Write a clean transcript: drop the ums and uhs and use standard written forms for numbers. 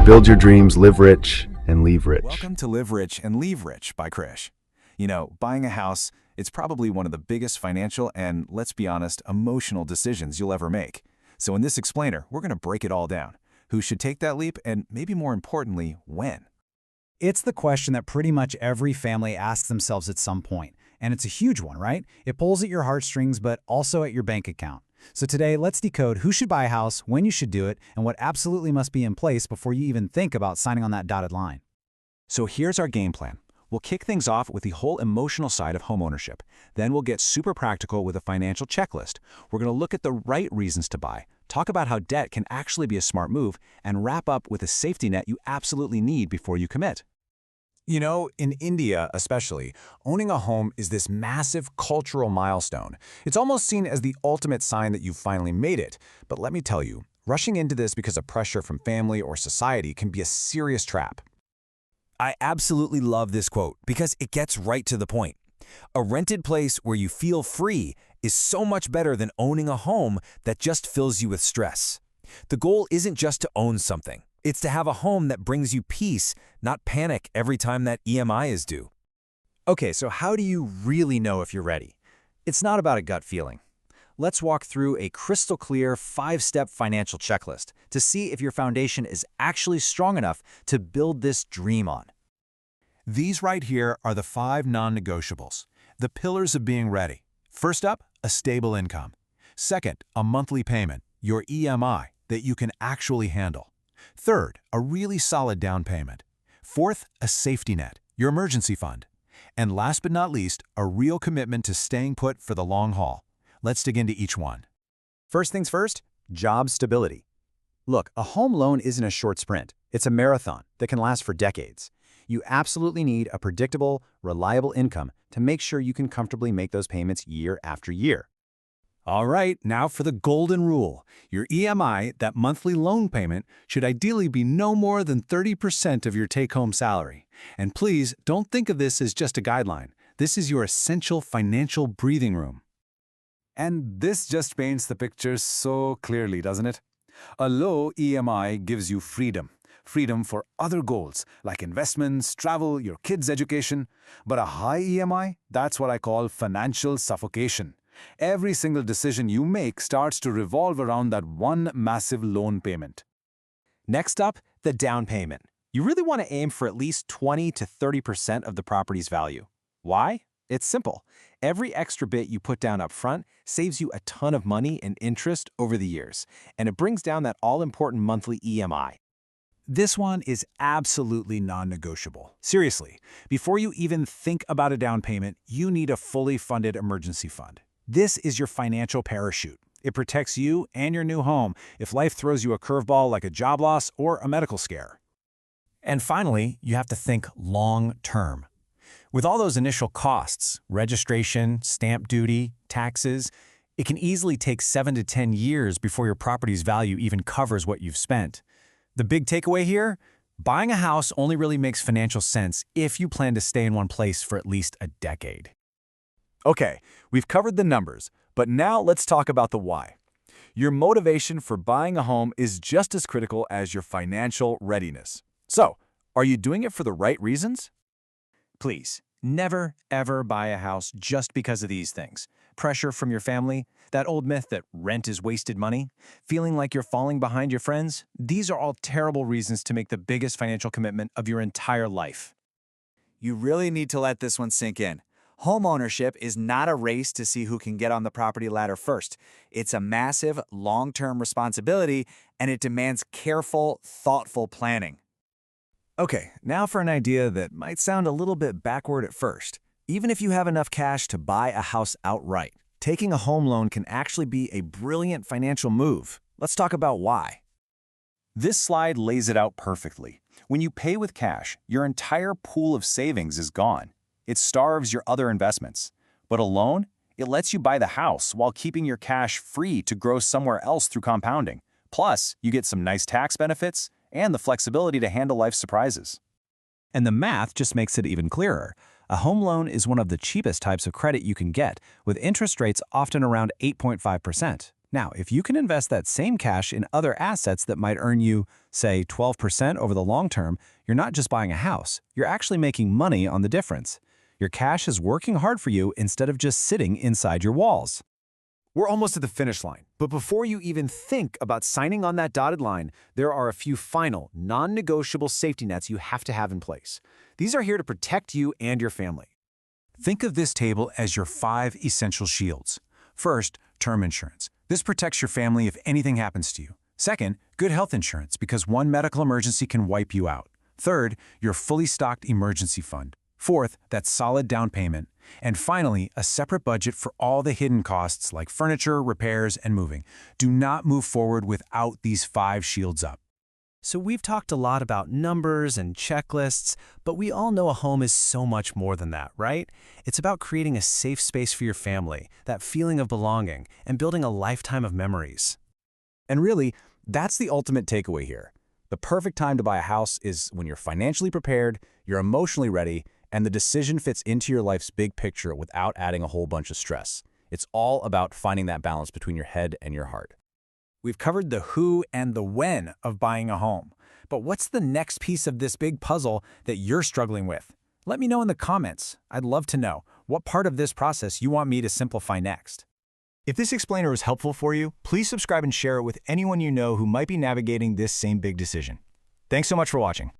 Build your dreams, live rich, and leave rich. Welcome to Live Rich and Leave Rich by Krish. You know, buying a house, it's probably one of the biggest financial and, let's be honest, emotional decisions you'll ever make. So in this explainer, we're going to break it all down. Who should take that leap and, maybe more importantly, when? It's the question that pretty much every family asks themselves at some point. And it's a huge one, right? It pulls at your heartstrings, but also at your bank account. So today, let's decode who should buy a house, when you should do it, and what absolutely must be in place before you even think about signing on that dotted line. So here's our game plan. We'll kick things off with the whole emotional side of homeownership. Then we'll get super practical with a financial checklist. We're going to look at the right reasons to buy, talk about how debt can actually be a smart move, and wrap up with a safety net you absolutely need before you commit. You know, in India especially, owning a home is this massive cultural milestone. It's almost seen as the ultimate sign that you've finally made it. But let me tell you, rushing into this because of pressure from family or society can be a serious trap. I absolutely love this quote because it gets right to the point. A rented place where you feel free is so much better than owning a home that just fills you with stress. The goal isn't just to own something. It's to have a home that brings you peace, not panic every time that EMI is due. Okay, so how do you really know if you're ready? It's not about a gut feeling. Let's walk through a crystal clear 5-step financial checklist to see if your foundation is actually strong enough to build this dream on. These right here are the 5 non-negotiables, the pillars of being ready. First up, a stable income. Second, a monthly payment, your EMI, that you can actually handle. Third, a really solid down payment. Fourth, a safety net, your emergency fund. And last but not least, a real commitment to staying put for the long haul. Let's dig into each one. First things first, job stability. Look, a home loan isn't a short sprint. It's a marathon that can last for decades. You absolutely need a predictable, reliable income to make sure you can comfortably make those payments year after year. All right, now for the golden rule. Your EMI, that monthly loan payment, should ideally be no more than 30% of your take-home salary. And please, don't think of this as just a guideline. This is your essential financial breathing room. And this just paints the picture so clearly, doesn't it? A low EMI gives you freedom. Freedom for other goals, like investments, travel, your kids' education. But a high EMI, that's what I call financial suffocation. Every single decision you make starts to revolve around that one massive loan payment. Next up, the down payment. You really want to aim for at least 20 to 30% of the property's value. Why? It's simple. Every extra bit you put down up front saves you a ton of money and interest over the years, and it brings down that all-important monthly EMI. This one is absolutely non-negotiable. Seriously, before you even think about a down payment, you need a fully funded emergency fund. This is your financial parachute. It protects you and your new home if life throws you a curveball like a job loss or a medical scare. And finally, you have to think long-term. With all those initial costs, registration, stamp duty, taxes, it can easily take 7 to 10 years before your property's value even covers what you've spent. The big takeaway here? Buying a house only really makes financial sense if you plan to stay in one place for at least a decade. Okay, we've covered the numbers, but now let's talk about the why. Your motivation for buying a home is just as critical as your financial readiness. So, are you doing it for the right reasons? Please, never, ever buy a house just because of these things. Pressure from your family, that old myth that rent is wasted money, feeling like you're falling behind your friends. These are all terrible reasons to make the biggest financial commitment of your entire life. You really need to let this one sink in. Homeownership is not a race to see who can get on the property ladder first. It's a massive, long-term responsibility, and it demands careful, thoughtful planning. Okay, now for an idea that might sound a little bit backward at first. Even if you have enough cash to buy a house outright, taking a home loan can actually be a brilliant financial move. Let's talk about why. This slide lays it out perfectly. When you pay with cash, your entire pool of savings is gone. It starves your other investments. But a loan, it lets you buy the house while keeping your cash free to grow somewhere else through compounding. Plus, you get some nice tax benefits and the flexibility to handle life's surprises. And the math just makes it even clearer. A home loan is one of the cheapest types of credit you can get, with interest rates often around 8.5%. Now, if you can invest that same cash in other assets that might earn you, say, 12% over the long term, you're not just buying a house, you're actually making money on the difference. Your cash is working hard for you instead of just sitting inside your walls. We're almost at the finish line, but before you even think about signing on that dotted line, there are a few final, non-negotiable safety nets you have to have in place. These are here to protect you and your family. Think of this table as your 5 essential shields. First, term insurance. This protects your family if anything happens to you. Second, good health insurance because one medical emergency can wipe you out. Third, your fully stocked emergency fund. Fourth, that solid down payment. And finally, a separate budget for all the hidden costs like furniture, repairs, and moving. Do not move forward without these 5 shields up. So we've talked a lot about numbers and checklists, but we all know a home is so much more than that, right? It's about creating a safe space for your family, that feeling of belonging, and building a lifetime of memories. And really, that's the ultimate takeaway here. The perfect time to buy a house is when you're financially prepared, you're emotionally ready, and the decision fits into your life's big picture without adding a whole bunch of stress. It's all about finding that balance between your head and your heart. We've covered the who and the when of buying a home. But what's the next piece of this big puzzle that you're struggling with? Let me know in the comments. I'd love to know what part of this process you want me to simplify next. If this explainer was helpful for you, please subscribe and share it with anyone you know who might be navigating this same big decision. Thanks so much for watching.